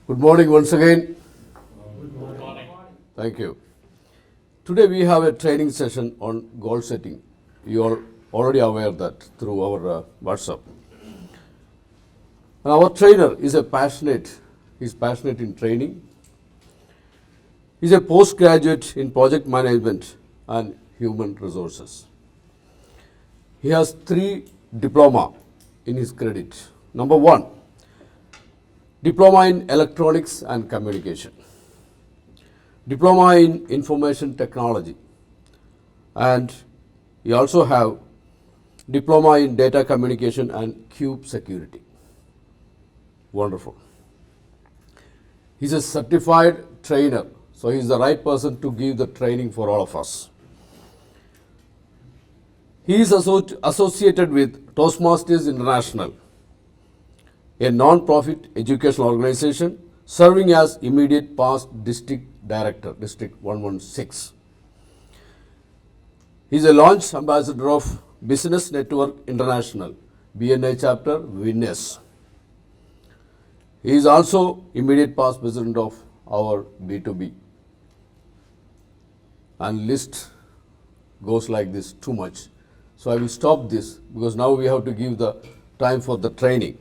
Good morning once again. Good morning. Thank you. Today we have a training session on goal setting. You are already aware of that through our WhatsApp. And our trainer is passionate in training. He's a postgraduate in project management and human resources. He has 3 diploma in his credit. Number 1, Diploma in Electronics and Communication, Diploma in Information Technology, and he also have Diploma in Data Communication and Cube Security. Wonderful. He's a certified trainer, so he's the right person to give the training for all of us. He is associated with Toastmasters International, a non-profit educational organization serving as immediate past district director, District 116. He is a launch ambassador of Business Network International, BNI chapter, Winners. He is also immediate past president of our B2B. And list goes like this, too much. So I will stop this because now we have to give the time for the training.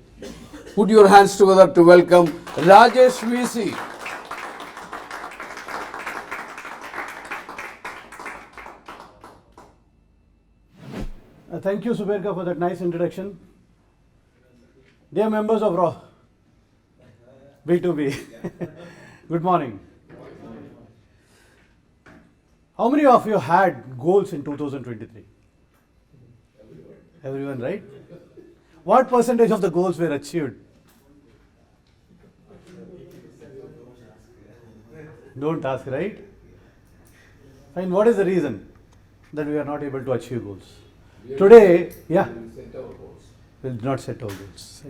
Put your hands together to welcome Rajesh VC. Thank you, Suberka, for that nice introduction. Dear members of B2B, good morning. How many of you had goals in 2023? Everyone, right? What percentage of the goals were achieved? Don't ask, right? Fine, what is the reason that we are not able to achieve goals? Today, yeah, we'll not set our goals.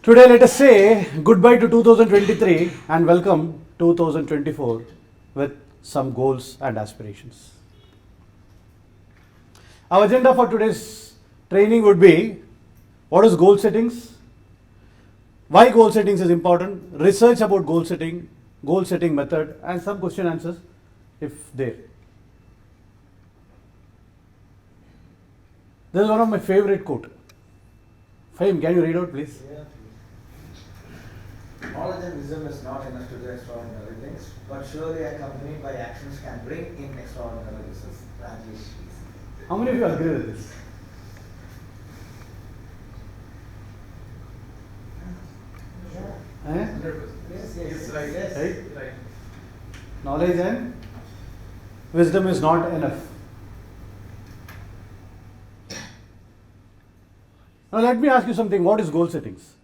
Today, let us say goodbye to 2023 and welcome 2024 with some goals and aspirations. Our agenda for today's training would be: what is goal settings, why goal settings is important, research about goal setting method, and some question answers if there. This is one of my favorite quote. Fahim, can you read out, please? Yeah. Knowledge and wisdom is not enough to do extraordinary things, but surely accompanied by actions can bring in extraordinary results. Rajesh. How many of you agree with this? Eh? Yes. Right? Knowledge and wisdom is not enough. Now let me ask you something. What is goal settings?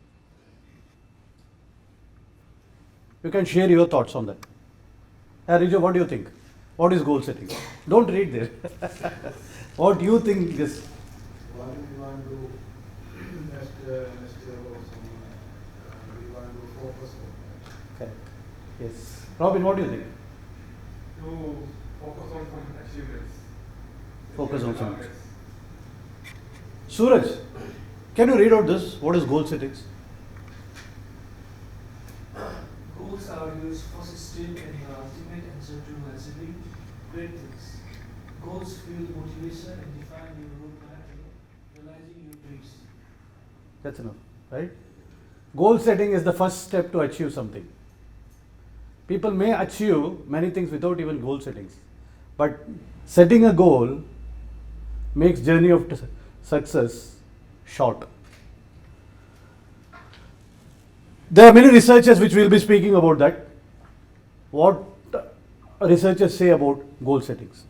You can share your thoughts on that. Rijo, what do you think? What is goal settings? Don't read there. What do you think is? What do we want to do next year also? We want to focus on Okay. Yes. Robin, what do you think? To focus on some achievements. Focus on some. Suraj, can you read out this? What is goal settings? Goals are used for system and your ultimate answer to achieving great things. Goals fuel motivation and define your roadmap to realizing your dreams. That's enough, right? Goal setting is the first step to achieve something. People may achieve many things without even goal settings, but setting a goal makes journey of success short. There are many researchers which will be speaking about that. What researchers say about goal settings?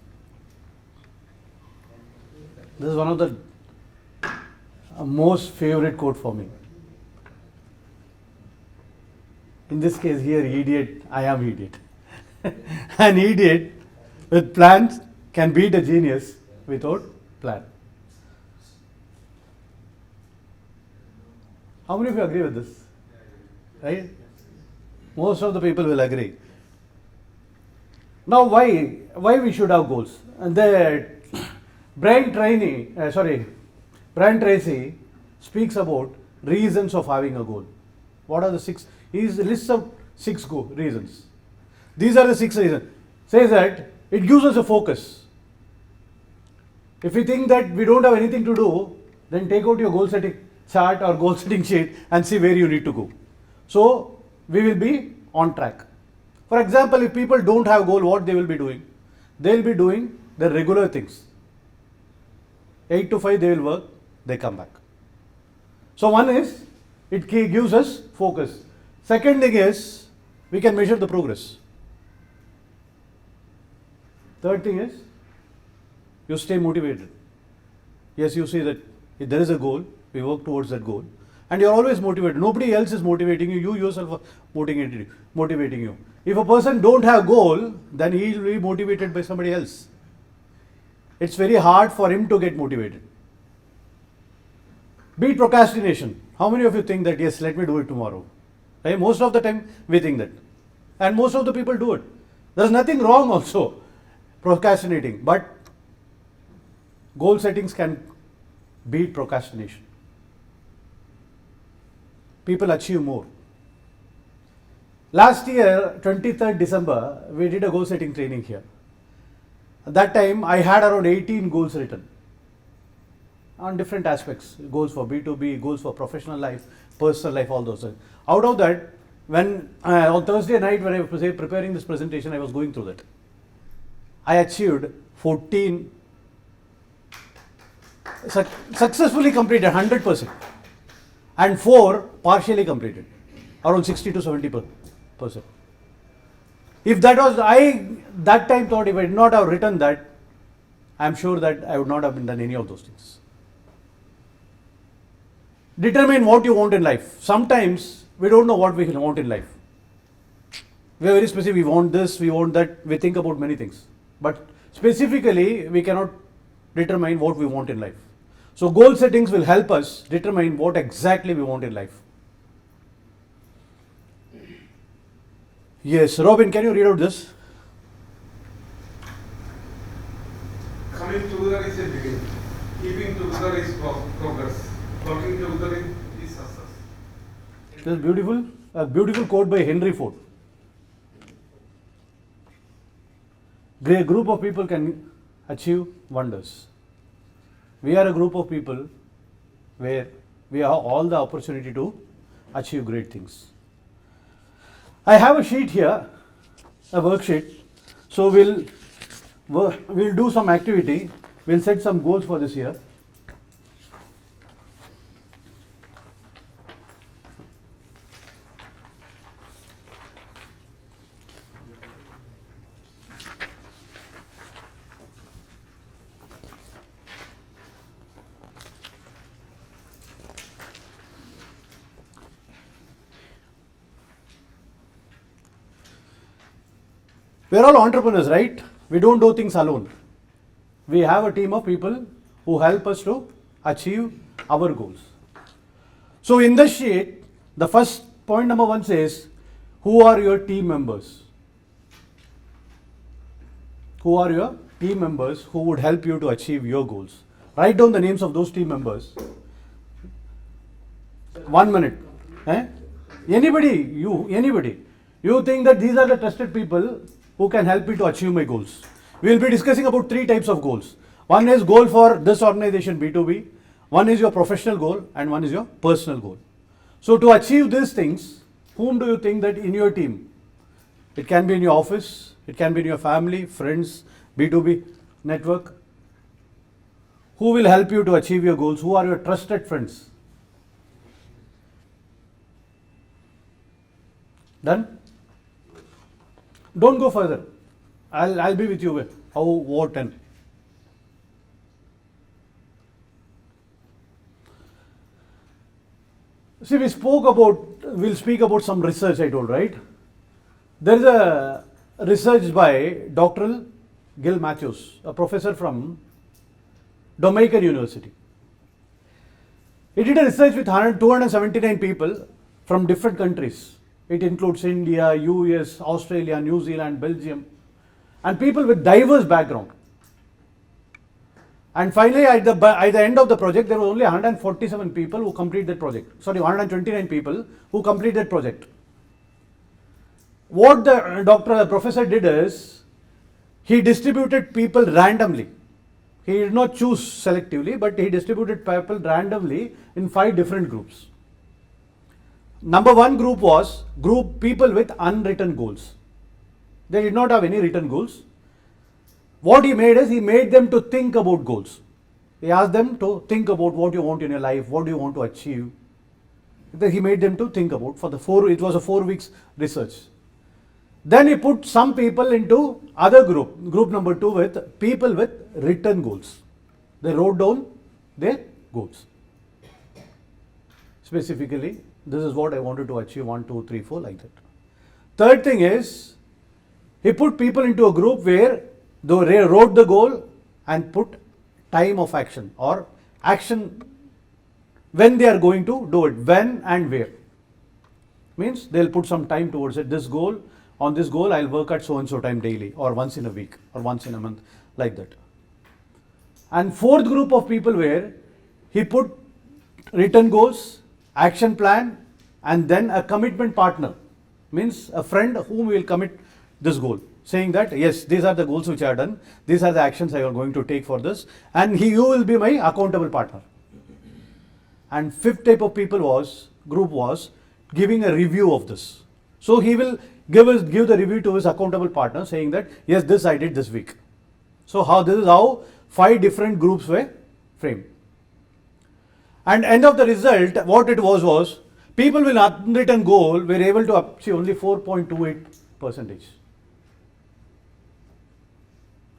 This is one of the most favorite quote for me. In this case here, idiot, I am idiot. An idiot with plans can beat a genius without plan. How many of you agree with this? Right? Most of the people will agree. Now why we should have goals? And the Brian Tracy speaks about reasons of having a goal. What are the 6? He lists out 6 reasons. These are the 6 reasons. Says that it gives us a focus. If we think that we don't have anything to do, then take out your goal setting chart or goal setting sheet and see where you need to go. So we will be on track. For example, if people don't have goal, what they will be doing? They will be doing the regular things. 8 to 5 they will work, they come back. So one is, it gives us focus. Second thing is, we can measure the progress. Third thing is, you stay motivated. Yes, you see that if there is a goal, we work towards that goal. And you're always motivated. Nobody else is motivating you. You yourself are motivating you. If a person don't have goal, then he will be motivated by somebody else. It's very hard for him to get motivated. Beat procrastination. How many of you think that, yes, let me do it tomorrow? Right? Most of the time we think that. And most of the people do it. There's nothing wrong also procrastinating. But goal settings can beat procrastination. People achieve more. Last year, 23rd December, we did a goal setting training here. At that time, I had around 18 goals written on different aspects. Goals for B2B, goals for professional life, personal life, all those things. Out of that, when on Thursday night when I was preparing this presentation, I was going through that. I achieved 14, successfully completed 100%, and 4 partially completed, around 60 to 70%. If that was, I that time thought if I did not have written that, I am sure that I would not have done any of those things. Determine what you want in life. Sometimes we don't know what we want in life. We are very specific, we want this, we want that, we think about many things. But specifically, we cannot determine what we want in life. So goal settings will help us determine what exactly we want in life. Yes, Robin, can you read out this? Coming together is a beginning. Keeping together is progress. Working together is success. This is beautiful. A beautiful quote by Henry Ford. A group of people can achieve wonders. We are a group of people where we have all the opportunity to achieve great things. I have a sheet here, a worksheet. So we'll do some activity. We'll set some goals for this year. We are all entrepreneurs, right? We don't do things alone. We have a team of people who help us to achieve our goals. So in the sheet, the first point number 1 says, who are your team members? Who are your team members who would help you to achieve your goals? Write down the names of those team members. 1 minute. Anybody. You think that these are the trusted people who can help me to achieve my goals. We will be discussing about 3 types of goals. One is goal for this organization B2B, one is your professional goal, and one is your personal goal. So to achieve these things, whom do you think that in your team? It can be in your office, it can be in your family, friends, B2B network. Who will help you to achieve your goals? Who are your trusted friends? Done? Don't go further. I'll be with you with how, what, and. See, we'll speak about some research I told, right? There is a research by Dr. Gil Matthews, a professor from Dominican University. He did a research with 279 people from different countries. It includes India, US, Australia, New Zealand, Belgium, and people with diverse background. And finally, at the end of the project, there were only 147 people who completed that project. Sorry, 129 people who completed that project. What the professor did is, he distributed people randomly. He did not choose selectively, but he distributed people randomly in 5 different groups. Number 1 group was people with unwritten goals. They did not have any written goals. What he made is, he made them to think about goals. He asked them to think about what you want in your life, what do you want to achieve. Then he made them to think about it was a 4 weeks research. Then he put some people into other group number 2 with people with written goals. They wrote down their goals. Specifically, this is what I wanted to achieve, 1, 2, 3, 4, like that. Third thing is, he put people into a group where they wrote the goal and put time of action, or action when they are going to do it, when and where. Means they'll put some time towards it. On this goal, I'll work at so and so time daily, or once in a week, or once in a month, like that. And 4th group of people where he put written goals, action plan, and then a commitment partner. Means a friend whom will commit this goal, saying that yes, these are the goals which I have done, these are the actions I am going to take for this, and you will be my accountable partner. And 5th type of group was giving a review of this. So he will give the review to his accountable partner, saying that yes, this I did this week. So this is how 5 different groups were framed. And end of the result, what it was people with unwritten goal were able to achieve only 4.28%.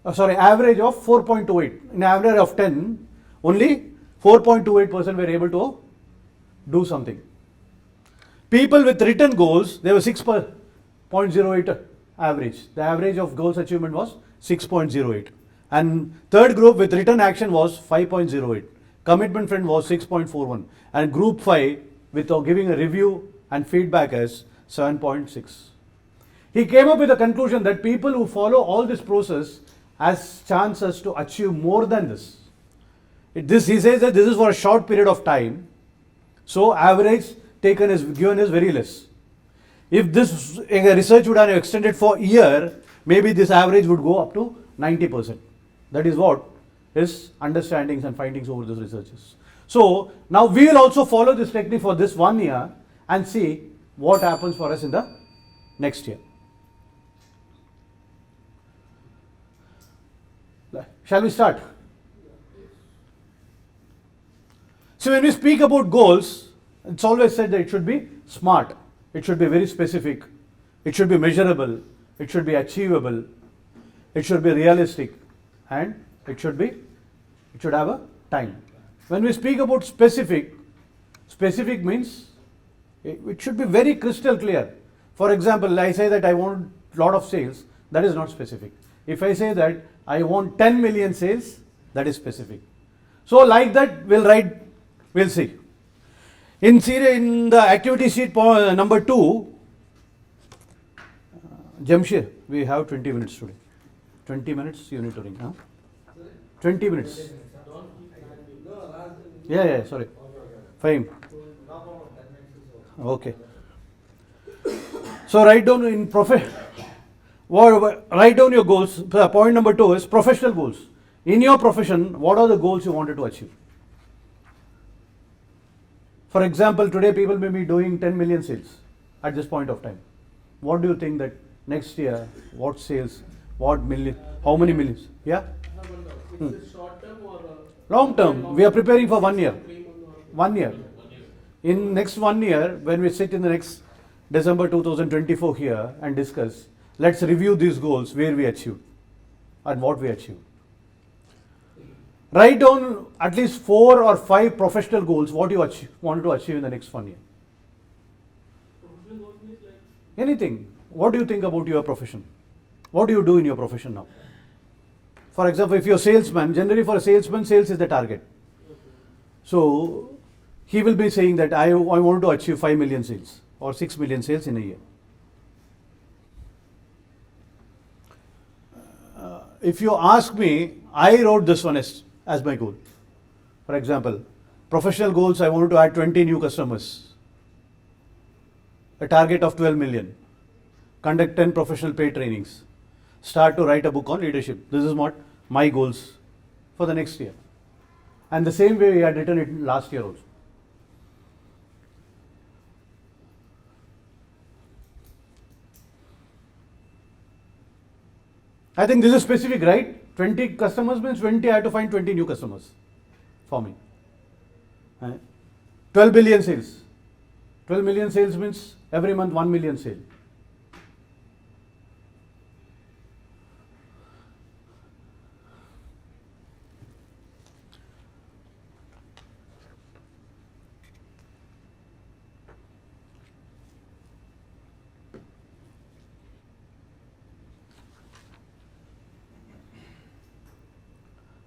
Average of 4.28. In average of 10, only 4.28% were able to do something. People with written goals, they were 6.08 average. The average of goals achievement was 6.08. And 3rd group with written action was 5.08. Commitment friend was 6.41. And group 5 with giving a review and feedback is 7.6. He came up with a conclusion that people who follow all this process has chances to achieve more than this. He says that this is for a short period of time. So average given is very less. If this research would have extended for a year, maybe this average would go up to 90%. That is what his understandings and findings over those researches. So now we will also follow this technique for this 1 year and see what happens for us in the next year. Shall we start? So when we speak about goals, it's always said that it should be SMART. It should be very specific. It should be measurable. It should be achievable. It should be realistic. And it should have a time. When we speak about specific means it should be very crystal clear. For example, I say that I want a lot of sales, that is not specific. If I say that I want 10 million sales, that is specific. So like that, we'll see. In the activity sheet number 2, Jamshir, we have 20 minutes today. 20 minutes you need to ring, huh? 20 minutes. Yeah, sorry. Fine. Okay. So write down your goals. Point number 2 is professional goals. In your profession, what are the goals you wanted to achieve? For example, today people may be doing 10 million sales at this point of time. What do you think that next year, what sales, what million, how many millions? Yeah? Is it short term or long term? We are preparing for 1 year. 1 year. In next 1 year, when we sit in the next December 2024 here and discuss, let's review these goals, where we achieved and what we achieved. Write down at least 4 or 5 professional goals, what you wanted to achieve in the next 1 year. professional goals means like Anything. What do you think about your profession? What do you do in your profession now? For example, if you're a salesman, generally for a salesman, sales is the target. So he will be saying that I want to achieve 5 million sales or 6 million sales in a year. If you ask me, I wrote this one as as my goal. For example, professional goals, I wanted to add 20 new customers, a target of 12 million, conduct 10 professional paid trainings, start to write a book on leadership. This is what my goals for the next year. And the same way we had written it last year also. I think this is specific, right? 20 customers means 20, I have to find 20 new customers for me. 12 billion sales. 12 million sales means every month 1 million sale.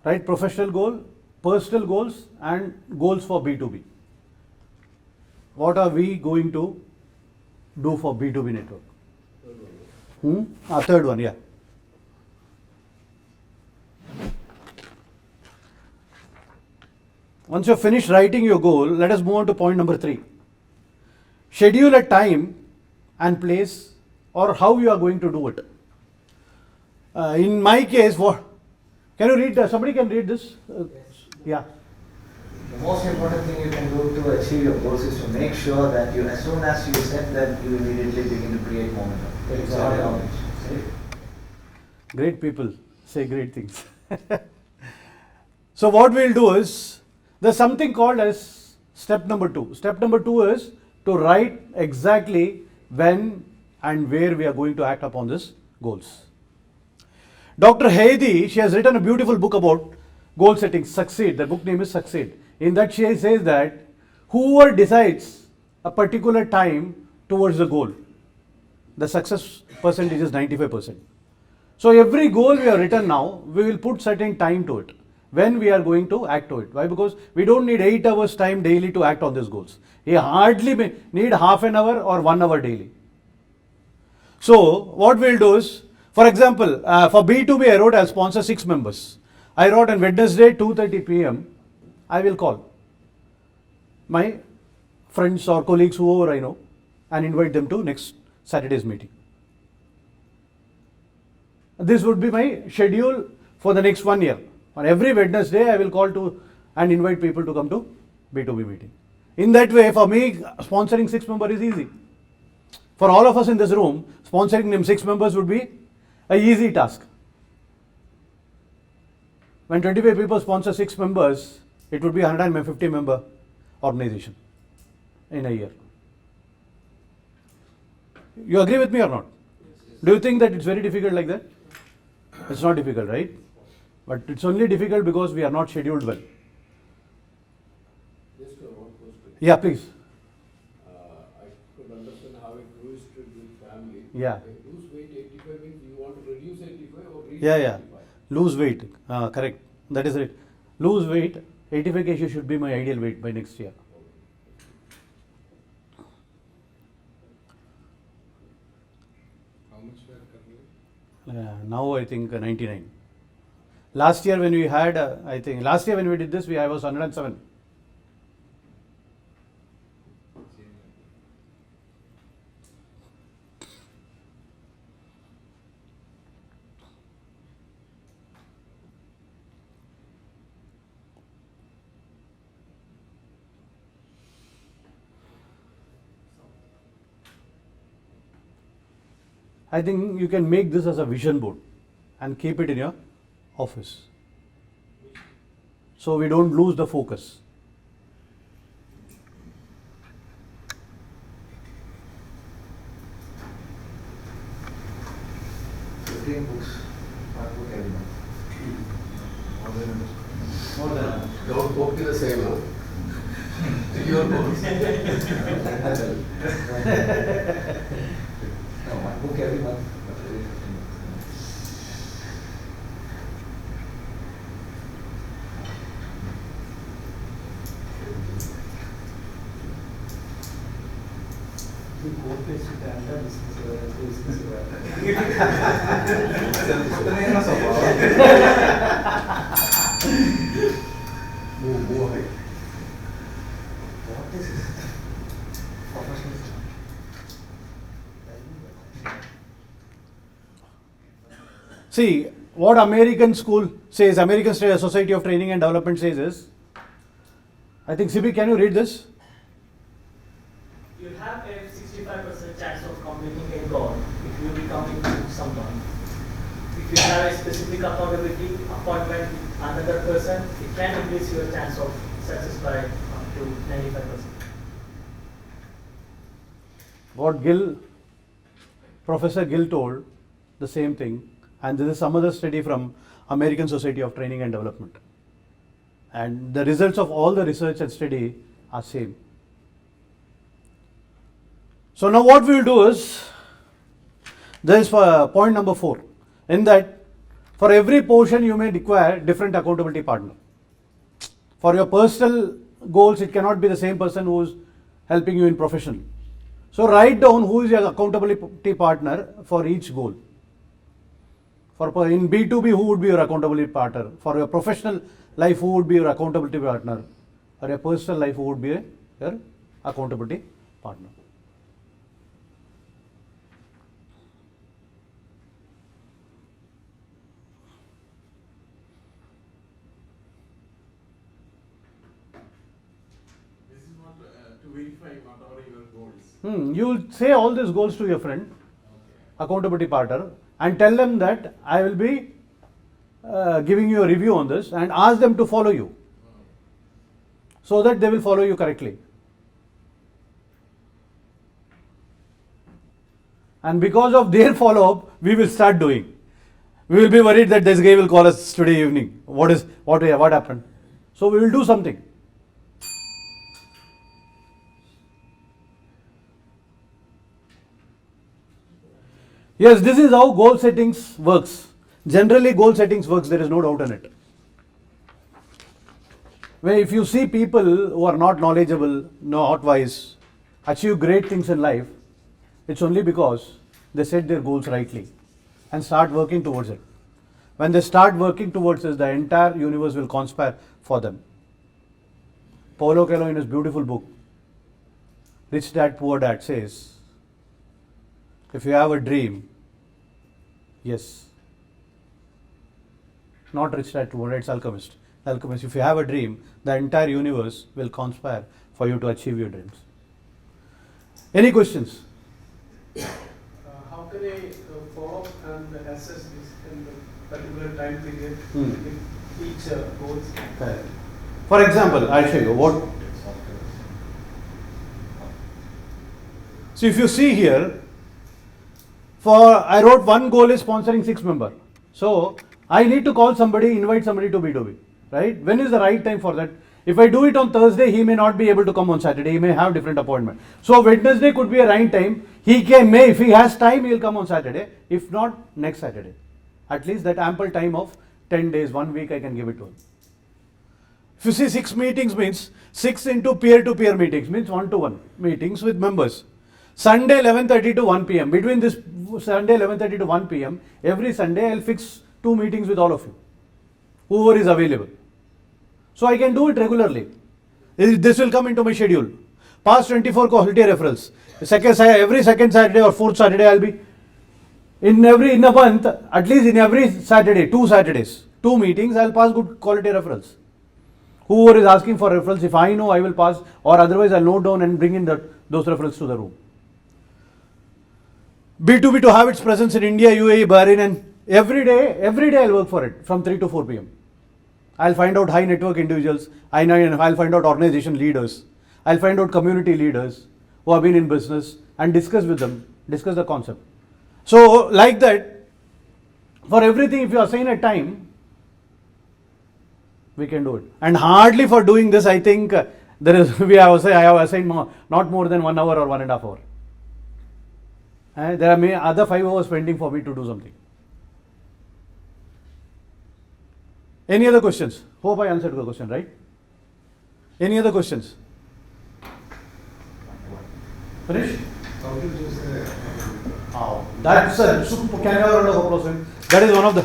Right, professional goal, personal goals and goals for B2B. What are we going to do for B2B network? Third one, yeah. Once you finish writing your goal, let us move on to point number 3. Schedule a time and place or how you are going to do it. In my case, what? Can you read? Somebody can read this? Yeah. The most important thing you can do to achieve your goals is to make sure that you, as soon as you set them, you immediately begin to create momentum. It's not an outage. Great people say great things. So what we'll do is, there's something called as step number 2. Step number 2 is to write exactly when and where we are going to act upon these goals. Dr. Heidi, she has written a beautiful book about goal setting, Succeed. The book name is Succeed. In that she says that whoever decides a particular time towards the goal, the success percentage is 95%. So every goal we have written now, we will put certain time to it. When we are going to act to it. Why? Because we don't need 8 hours time daily to act on these goals. We hardly need half an hour or 1 hour daily. So what we'll do is, for example, for B2B I wrote I'll sponsor 6 members. I wrote on Wednesday 2:30 p.m. I will call my friends or colleagues, whoever I know, and invite them to next Saturday's meeting. This would be my schedule for the next 1 year. On every Wednesday, I will call to and invite people to come to B2B meeting. In that way, for me, sponsoring 6 members is easy. For all of us in this room, sponsoring them 6 members would be an easy task. When 25 people sponsor 6 members, it would be 150 member organization in a year. You agree with me or not? Do you think that it's very difficult like that? It's not difficult, right? But it's only difficult because we are not scheduled well. Just one question. Yeah, please. I could understand how it goes to with family. Yeah. Lose weight 85 means you want to reduce 85 or reach Yeah. 85? Lose weight. Correct. That is it. Lose weight. 85 kg should be my ideal weight by next year. How much we are currently? Now I think 99. Last year when we had, I think last year when we did this, I was 107. I think you can make this as a vision board and keep it in your office. So we don't lose the focus. 15 books, 1 book every month. More than Don't copy the same, huh? Your goals. No, 1 book every month. Business Move ahead. What is this? Professional. See, what American school says, American Society of Training and Development says is, I think Sibi, can you read this? You have a 65% chance of completing a goal if you become into someone. If you have a specific accountability appointment with another person, it can increase your chance of success by up to 95%. What Professor Gill told, the same thing, and this is some other study from American Society of Training and Development. And the results of all the research and study are same. So now what we will do is, there is point number 4, in that for every portion you may require different accountability partner. For your personal goals, it cannot be the same person who is helping you in professional. So write down who is your accountability partner for each goal. In B2B, who would be your accountability partner? For your professional life, who would be your accountability partner? For your personal life, who would be your accountability partner? This is not to verify what are your goals. You will say all these goals to your friend, accountability partner, and tell them that I will be giving you a review on this, and ask them to follow you, so that they will follow you correctly. And because of their follow-up, we will start doing. We will be worried that this guy will call us today evening. What happened? So we will do something. Yes, this is how goal settings works. Generally, goal settings works, there is no doubt in it. Where if you see people who are not knowledgeable, not wise, achieve great things in life, it's only because they set their goals rightly and start working towards it. When they start working towards it, the entire universe will conspire for them. Paulo Coelho, in his beautiful book, Rich Dad, Poor Dad, says, if you have a dream, yes, not Rich Dad, Poor Dad, it's Alchemist. Alchemist, if you have a dream, the entire universe will conspire for you to achieve your dreams. Any questions? How can I follow up and assess this in the particular time period if each goal is Correct. For example, I'll show you what. So if you see here, I wrote one goal is sponsoring 6 members. So I need to call somebody, invite somebody to B2B, right? When is the right time for that? If I do it on Thursday, he may not be able to come on Saturday. He may have different appointment. So Wednesday could be a right time. If he has time, he will come on Saturday. If not, next Saturday. At least that ample time of 10 days, 1 week, I can give it to him. If you see 6 meetings means 6 into peer-to-peer meetings means 1-to-1 meetings with members. Sunday 11:30 to 1 p.m. Between this Sunday 11:30 to 1 p.m. every Sunday I'll fix 2 meetings with all of you, whoever is available. So I can do it regularly. This will come into my schedule. Past 24 quality referrals. Every second Saturday or fourth Saturday I'll be in a month, at least in every Saturday, 2 Saturdays, 2 meetings, I'll pass good quality referrals. Whoever is asking for referrals, if I know, I will pass, or otherwise I'll note down and bring in those referrals to the room. B2B to have its presence in India, UAE, Bahrain, and every day I'll work for it from 3 to 4 p.m. I'll find out high network individuals, I'll find out organization leaders, I'll find out community leaders who have been in business and discuss with them, discuss the concept. So like that, for everything if you assign a time, we can do it. And hardly for doing this, I think I have assigned not more than 1 hour or 1.5 hours. There are other 5 hours pending for me to do something. Any other questions? Hope I answered the question, right? Any other questions? Finish? How to use That's a super. Can you have a round of applause? That is one of the.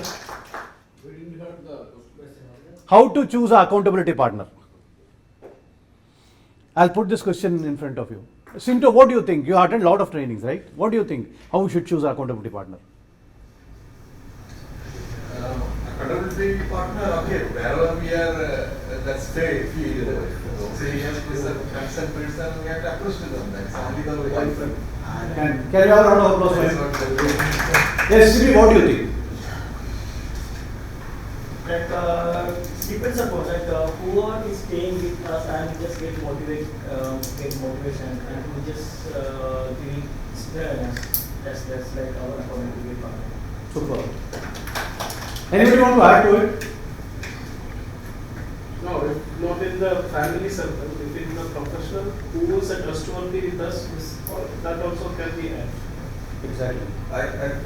We didn't heard the question. How to choose an accountability partner? I'll put this question in front of you. Sinto, what do you think? You attend a lot of trainings, right? What do you think? How we should choose an accountability partner? Accountability partner, okay, wherever we are, let's say, if we say yes, is a concerned person, we have to approach to them. That's only the way. Can you have a round of applause for him? Yes, Sibi, what do you think? Like depends upon like whoever is staying with us and just get motivation and who just giving experience. That's like our accountability partner. Super. Anybody want to add to it? No, if not in the family circle, if in the professional, who is a trustworthy with us, that also can be added. Exactly. I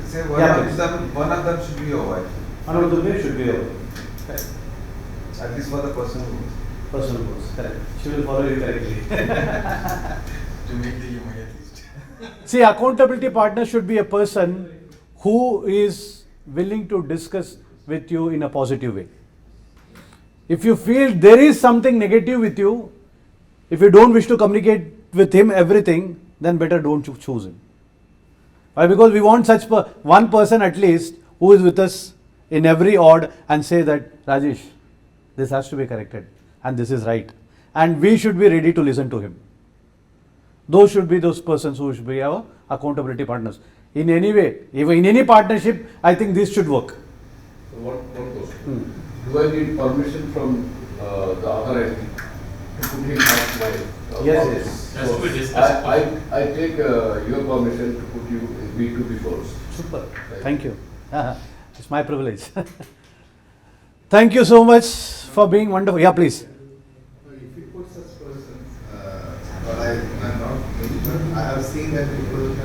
say Yeah, one of them should be your wife, One of the way should be our at least for the personal goals. personal goals. Correct. She will follow you correctly. To make the EMI at least. See, accountability partner should be a person who is willing to discuss with you in a positive way. If you feel there is something negative with you, if you don't wish to communicate with him everything, then better don't choose him. Why? Because we want such one person at least who is with us in every odd and say that, Rajesh, this has to be corrected and this is right. And we should be ready to listen to him. Those should be those persons who should be our accountability partners. In any way, even in any partnership, I think this should work. So one question. Do I need permission from the other entity to put him as my Yes, office? yes. Has to be So discussed. I take your permission to put you in B2B first. Super. Thank you. It's my privilege. Thank you so much for being wonderful. Yeah, please. If you put such persons, But I'm not really sure. I have seen that people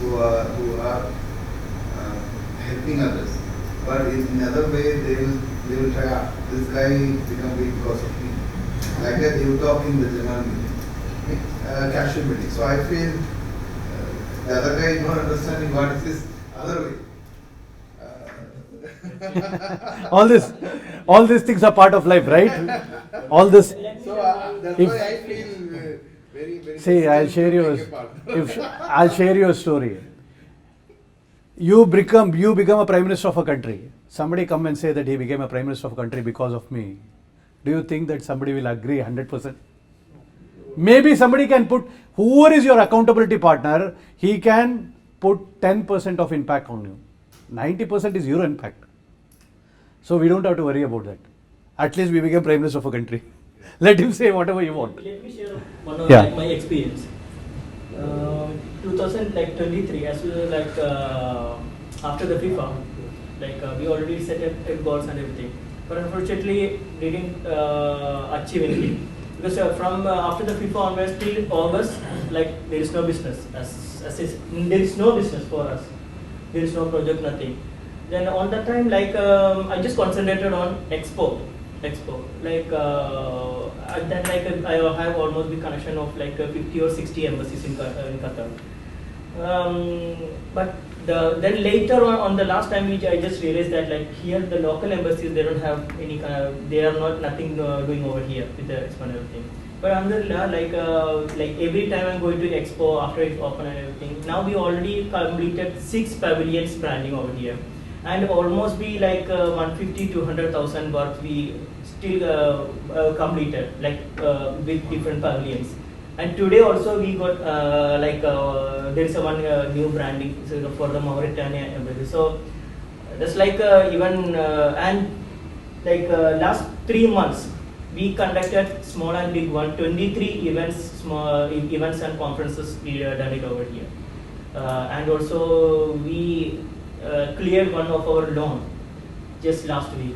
who are helping others, but in another way they will try. This guy become weak because of me. Like that, they will talk in the general meeting, casual meeting. So I feel the other guy is not understanding what is this other way. All these things are part of life, right? All this. So that's If- why I feel very. See, I'll share you. I'll share you a story. You become a prime minister of a country. Somebody come and say that he became a prime minister of a country because of me. Do you think that somebody will agree 100%? Maybe somebody can put, whoever is your accountability partner, he can put 10% of impact on you. 90% is your impact. So we don't have to worry about that. At least we became prime minister of a country. Let him say whatever you want. Let me share one of Yeah. like, my experience. 2023, as well after the FIFA, we already set up goals and everything, but unfortunately didn't achieve anything because from after the FIFA onwards till August, there is no business there is no business for us. There is no project, nothing. Then on that time, I just concentrated on Expo. And then I have almost the connection of 50 or 60 embassies in Qatar. But then later on the last time I just realized that here the local embassies, they don't have any they are not nothing doing over here with the Expo and everything. But alhamdulillah, every time I'm going to Expo after it's open and everything, now we already completed 6 pavilions branding over here, and almost be 150 to 100,000 work we still completed with different pavilions. And today also we got there is one new branding for the Mauritania embassy. So that's even and last 3 months we conducted small and big 23 events, small events and conferences we done it over here. And also we cleared one of our loan just last week.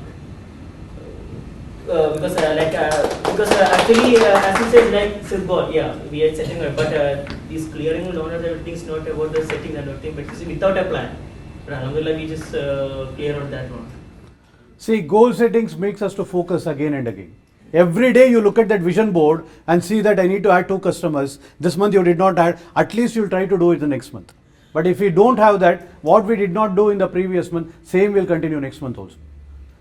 Because actually, as you said, Sirbot, yeah, we are setting up, but this clearing loan and everything is not about the setting and everything, but it's without a plan. But alhamdulillah, we just clear out that one. See, goal settings makes us to focus again and again. Every day you look at that vision board and see that I need to add 2 customers. This month you did not add, at least you'll try to do it the next month. But if we don't have that, what we did not do in the previous month, same will continue next month also.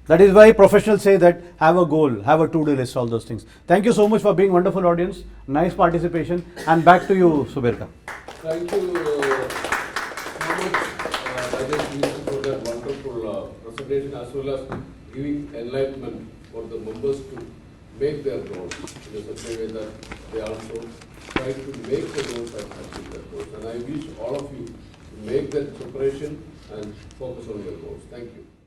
That is why professionals say that have a goal, have a to-do list, all those things. Thank you so much for being wonderful audience, nice participation, and back to you, Subirka. Thank you so much, Rajesh, for that wonderful presentation as well as giving enlightenment for the members to make their goals in such a way that they also try to make the goals and achieve their goals. And I wish all of you to make that preparation and focus on your goals. Thank you.